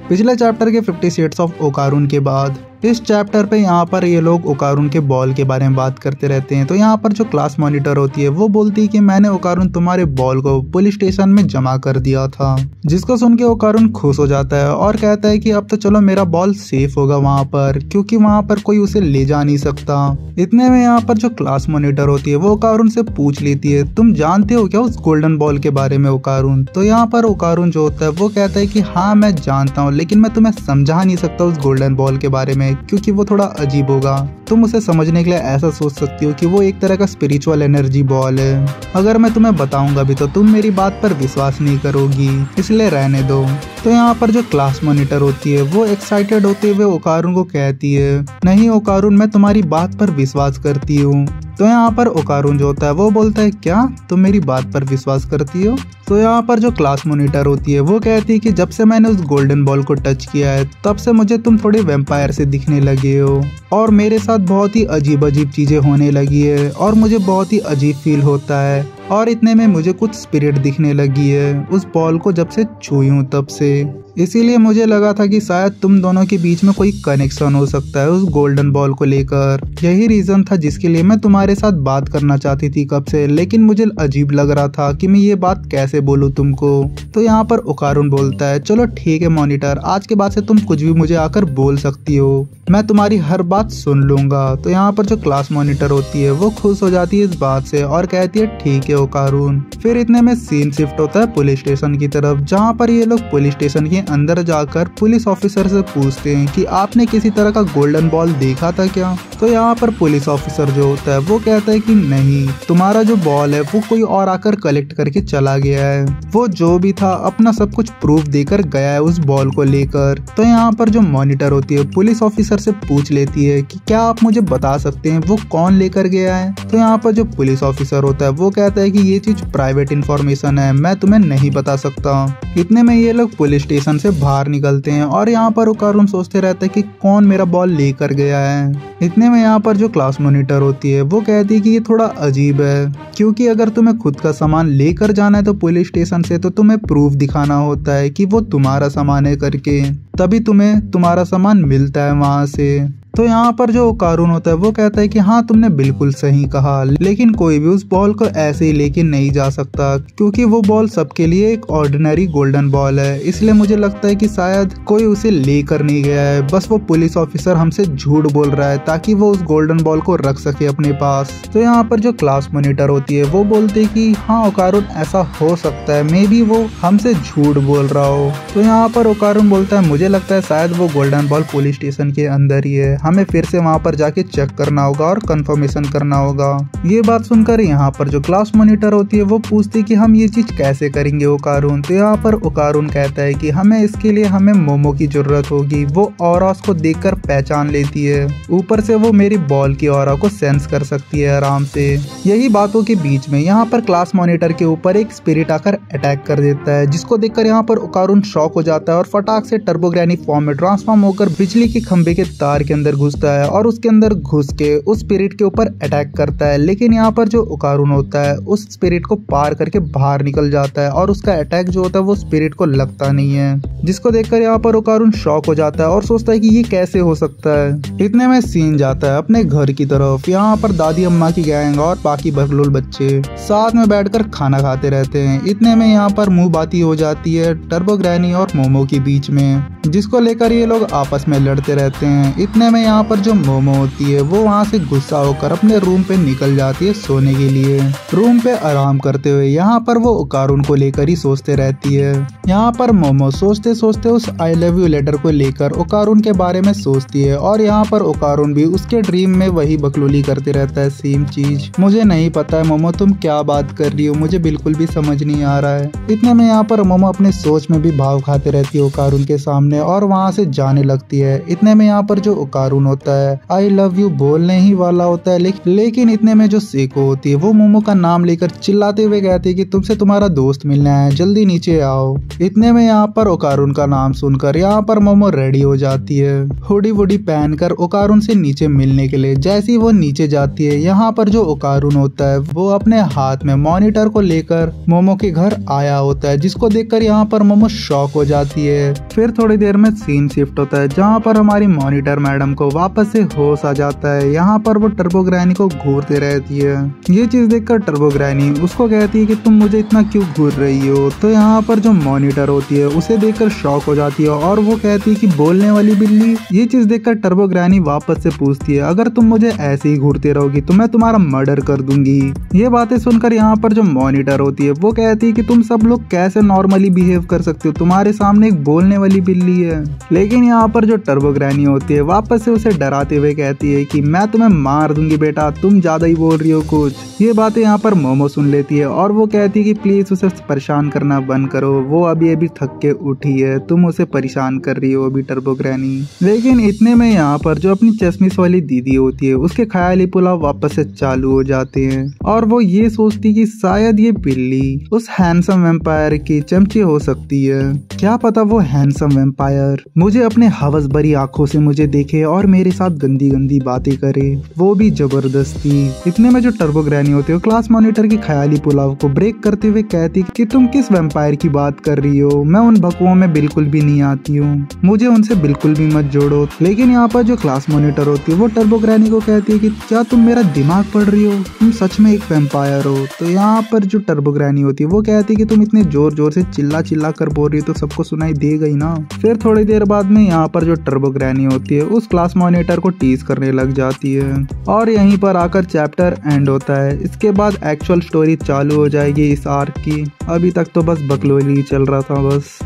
पिछले चैप्टर के 50 shades of ओकारुन के बाद इस चैप्टर पे यहाँ पर ये लोग ओकारुन के बॉल के बारे में बात करते रहते हैं। तो यहाँ पर जो क्लास मॉनिटर होती है वो बोलती है कि मैंने ओकारुन तुम्हारे बॉल को पुलिस स्टेशन में जमा कर दिया था, जिसको सुन के ओकारुन खुश हो जाता है और कहता है कि अब तो चलो मेरा बॉल सेफ होगा वहाँ पर, क्योंकि वहाँ पर कोई उसे ले जा नहीं सकता। इतने में यहाँ पर जो क्लास मॉनिटर होती है वो ओकारुन से पूछ लेती है तुम जानते हो क्या उस गोल्डन बॉल के बारे में ओकारुन। तो यहाँ पर ओकारुन जो होता है वो कहता है कि हाँ मैं जानता हूँ, लेकिन मैं तुम्हें समझा नहीं सकता उस गोल्डन बॉल के बारे में, क्योंकि वो थोड़ा अजीब होगा। तुम उसे समझने के लिए ऐसा सोच सकती हो कि वो एक तरह का स्पिरिचुअल एनर्जी बॉल है। अगर मैं तुम्हें बताऊंगा भी तो तुम मेरी बात पर विश्वास नहीं करोगी, इसलिए रहने दो। तो यहाँ पर जो क्लास मॉनिटर होती है वो एक्साइटेड होते हुए ओकारुन को कहती है नहीं ओकारुन, मैं तुम्हारी बात पर विश्वास करती हूँ। तो यहाँ पर ओकारुन जो होता है वो बोलता है क्या तुम मेरी बात पर विश्वास करती हो। तो यहाँ पर जो क्लास मॉनिटर होती है वो कहती है कि जब से मैंने उस गोल्डन बॉल को टच किया है तब से मुझे तुम थोड़े वैम्पायर से दिखने लगे हो और मेरे साथ बहुत ही अजीब अजीब चीजें होने लगी है और मुझे बहुत ही अजीब फील होता है और इतने में मुझे कुछ स्पिरिट दिखने लगी है उस बॉल को जब से छुई हूँ तब से। इसीलिए मुझे लगा था कि शायद तुम दोनों के बीच में कोई कनेक्शन हो सकता है उस गोल्डन बॉल को लेकर। यही रीजन था जिसके लिए मैं तुम्हारे साथ बात करना चाहती थी कब से, लेकिन मुझे अजीब लग रहा था कि मैं ये बात कैसे बोलूं तुमको। तो यहाँ पर ओकारुन बोलता है चलो ठीक है मॉनिटर, आज के बाद से तुम कुछ भी मुझे आकर बोल सकती हो, मैं तुम्हारी हर बात सुन लूंगा। तो यहाँ पर जो क्लास मॉनिटर होती है वो खुश हो जाती है इस बात से और कहती है ठीक है ओकारुन। फिर इतने में सीन शिफ्ट होता है पुलिस स्टेशन की तरफ, जहाँ पर ये लोग पुलिस स्टेशन के अंदर जाकर पुलिस ऑफिसर से पूछते हैं कि आपने किसी तरह का गोल्डन बॉल देखा था क्या। तो यहाँ पर पुलिस ऑफिसर जो होता है वो कहता है कि नहीं, तुम्हारा जो बॉल है वो कोई और आकर कलेक्ट करके चला गया है, वो जो भी था अपना सब कुछ प्रूफ देकर गया है उस बॉल को लेकर। तो यहाँ पर जो मॉनिटर होती है पुलिस ऑफिसर से पूछ लेती है कि क्या आप मुझे बता सकते हैं वो कौन लेकर गया है। तो यहाँ पर जो पुलिस ऑफिसर होता है वो कहता है कि ये चीज प्राइवेट इंफॉर्मेशन है, मैं तुम्हें नहीं बता सकता। इतने में ये लोग पुलिस स्टेशन से बाहर निकलते हैं और यहाँ पर ओकारुन सोचते रहता है कि कौन मेरा बॉल लेकर गया है। इतने में यहाँ पर जो क्लास मॉनिटर होती है वो कहती है कि ये थोड़ा अजीब है, क्योंकि अगर तुम्हें खुद का सामान लेकर जाना है तो पुलिस स्टेशन से तो तुम्हें प्रूफ दिखाना होता है कि वो तुम्हारा सामान है करके, तभी तुम्हें तुम्हारा सामान मिलता है वहां से। तो यहाँ पर जो ओकारुन होता है वो कहता है कि हाँ तुमने बिल्कुल सही कहा, लेकिन कोई भी उस बॉल को ऐसे ही लेके नहीं जा सकता, क्योंकि वो बॉल सबके लिए एक ऑर्डिनरी गोल्डन बॉल है। इसलिए मुझे लगता है कि शायद कोई उसे लेकर नहीं गया है, बस वो पुलिस ऑफिसर हमसे झूठ बोल रहा है ताकि वो उस गोल्डन बॉल को रख सके अपने पास। तो यहाँ पर जो क्लास मॉनिटर होती है वो बोलते है कि हाँ ओकारुन ऐसा हो सकता है, मे बी वो हमसे झूठ बोल रहा हो। तो यहाँ पर ओकारुन बोलता है मुझे लगता है शायद वो गोल्डन बॉल पुलिस स्टेशन के अंदर ही है, हमें फिर से वहां पर जाके चेक करना होगा और कंफर्मेशन करना होगा। ये बात सुनकर यहाँ पर जो क्लास मॉनिटर होती है वो पूछती है कि हम ये चीज कैसे करेंगे ओकारुन। तो यहाँ पर ओकारुन कहता है कि हमें इसके लिए हमें मोमो की जरूरत होगी, वो ऑरास को देखकर पहचान लेती है, ऊपर से वो मेरी बॉल की ऑरा को सेंस कर सकती है आराम से। यही बातों के बीच में यहाँ पर क्लास मॉनिटर के ऊपर एक स्पिरिट आकर अटैक कर देता है, जिसको देखकर यहाँ पर ओकारुन शॉक हो जाता है और फटाक से टर्बोग्रानी फॉर्म में ट्रांसफॉर्म होकर बिजली के खंभे के तार के अंदर घुसता है और उसके अंदर घुस के उस स्पिरिट के ऊपर अटैक करता है। लेकिन यहाँ पर जो ओकारुन होता है उस स्पिरिट को पार करके बाहर निकल जाता है और उसका अटैक जो होता है वो स्पिरिट को लगता नहीं है, जिसको देखकर यहाँ पर ओकारुन शॉक हो जाता है और सोचता है कि ये कैसे हो सकता है। इतने में सीन जाता है अपने घर की तरफ। यहाँ पर दादी अम्मा की गैंग और बाकी बहलोल बच्चे साथ में बैठकर खाना खाते रहते हैं। इतने में यहाँ पर मुंह बाती हो जाती है टर्बोग्रानी और मोमो के बीच में, जिसको लेकर ये लोग आपस में लड़ते रहते हैं। इतने में यहाँ पर जो मोमो होती है वो वहाँ से गुस्सा होकर अपने रूम पे निकल जाती है सोने के लिए। रूम पे आराम करते हुए यहाँ पर वो ओकारुन को लेकर ही सोचते रहती है। यहाँ पर मोमो सोचते सोचते उस आई लव यू लेटर को लेकर ओकारुन के बारे में सोचती है और यहाँ पर ओकारुन भी उसके ड्रीम में वही बकलोली करते रहता है, सेम चीज। मुझे नहीं पता है मोमो तुम क्या बात कर रही हो, मुझे बिल्कुल भी समझ नहीं आ रहा है। इतने में यहाँ पर मोमो अपने सोच में भी भाव खाते रहती है ओकारुन के सामने और वहाँ से जाने लगती है। इतने में यहाँ पर जो ओकारुन ओकारुन होता है आई लव यू बोलने ही वाला होता है, लेकिन इतने में जो सेको होती है वो मोमो का नाम लेकर चिल्लाते हुए कहती है कि तुमसे तुम्हारा दोस्त मिलना है, जल्दी नीचे आओ। इतने में यहाँ पर ओकारुन का नाम सुनकर यहाँ पर मोमो रेडी हो जाती है, हुडी वुडी पहनकर ओकारुन से नीचे मिलने के लिए। जैसे ही वो नीचे जाती है यहाँ पर जो ओकारुन होता है वो अपने हाथ में मॉनिटर को लेकर मोमो के घर आया होता है, जिसको देखकर यहाँ पर मोमो शॉक हो जाती है। फिर थोड़ी देर में सीन शिफ्ट होता है जहाँ पर हमारी मॉनिटर मैडम को वापस से होश आ जाता है। यहाँ पर वो टर्बो ग्रैनी को घूरते रहती है। ये चीज देखकर टर्बो ग्रैनी उसको कहती है कि तुम मुझे इतना क्यों घूर रही हो। तो यहाँ पर जो मॉनिटर होती है उसे देखकर शॉक हो जाती है और वो कहती है कि बोलने वाली बिल्ली। ये चीज देखकर टर्बो ग्रैनी वापस से पूछती है अगर तुम मुझे ऐसे ही घूरते रहोगी तो मैं तुम्हारा मर्डर कर दूंगी। ये बातें सुनकर यहाँ पर जो मॉनिटर होती है वो कहती है कि तुम सब लोग कैसे नॉर्मली बिहेव कर सकते हो, तुम्हारे सामने एक बोलने वाली बिल्ली है। लेकिन यहाँ पर जो टर्बो ग्रैनी होती है वापस से उसे डराते हुए कहती है कि मैं तुम्हें मार दूंगी बेटा, तुम ज्यादा ही बोल रही हो कुछ। ये बातें यहाँ पर मोमो सुन लेती है और वो कहती है कि प्लीज उसे परेशान करना बंद करो, वो अभी अभी थक के उठी है, तुम उसे परेशान कर रही हो अभी टर्बो ग्रैनी। लेकिन इतने में यहाँ पर जो अपनी चश्मिश वाली दीदी होती है उसके ख्याली पुलाव वापस से चालू हो जाते हैं और वो ये सोचती कि शायद ये बिल्ली उस हैंडसम वैम्पायर की चमची हो सकती है। क्या पता वो हैंडसम वैम्पायर मुझे अपने हवस भरी आंखों से मुझे देखे और मेरे साथ गंदी गंदी बातें करे, वो भी जबरदस्ती। इतने में जो टर्बो ग्रैनी होती है क्लास मॉनिटर की ख्याली पुलाव को ब्रेक करते हुए कहती कि तुम किस वैम्पायर की बात कर रही हो, मैं उन भकुओं में बिल्कुल भी नहीं आती हूँ, मुझे उनसे बिल्कुल भी मत जोड़ो। लेकिन यहाँ पर जो क्लास मॉनिटर होती है वो टर्बो ग्रैनी को कहती है कि क्या तुम मेरा दिमाग पढ़ रही हो, तुम सच में एक वैम्पायर हो। तो यहाँ पर जो टर्बो ग्रैनी होती है वो कहती है कि तुम इतने जोर जोर से चिल्ला चिल्ला कर बोल रही हो तो सबको सुनाई दे गई ना। फिर थोड़ी देर बाद में यहाँ पर जो टर्बो ग्रैनी होती है उस क्लास मॉनिटर को टीज करने लग जाती है और यहीं पर आकर चैप्टर एंड होता है। इसके बाद एक्चुअल स्टोरी चालू हो जाएगी इस आर्क की। अभी तक तो बस बकलोली चल रहा था बस।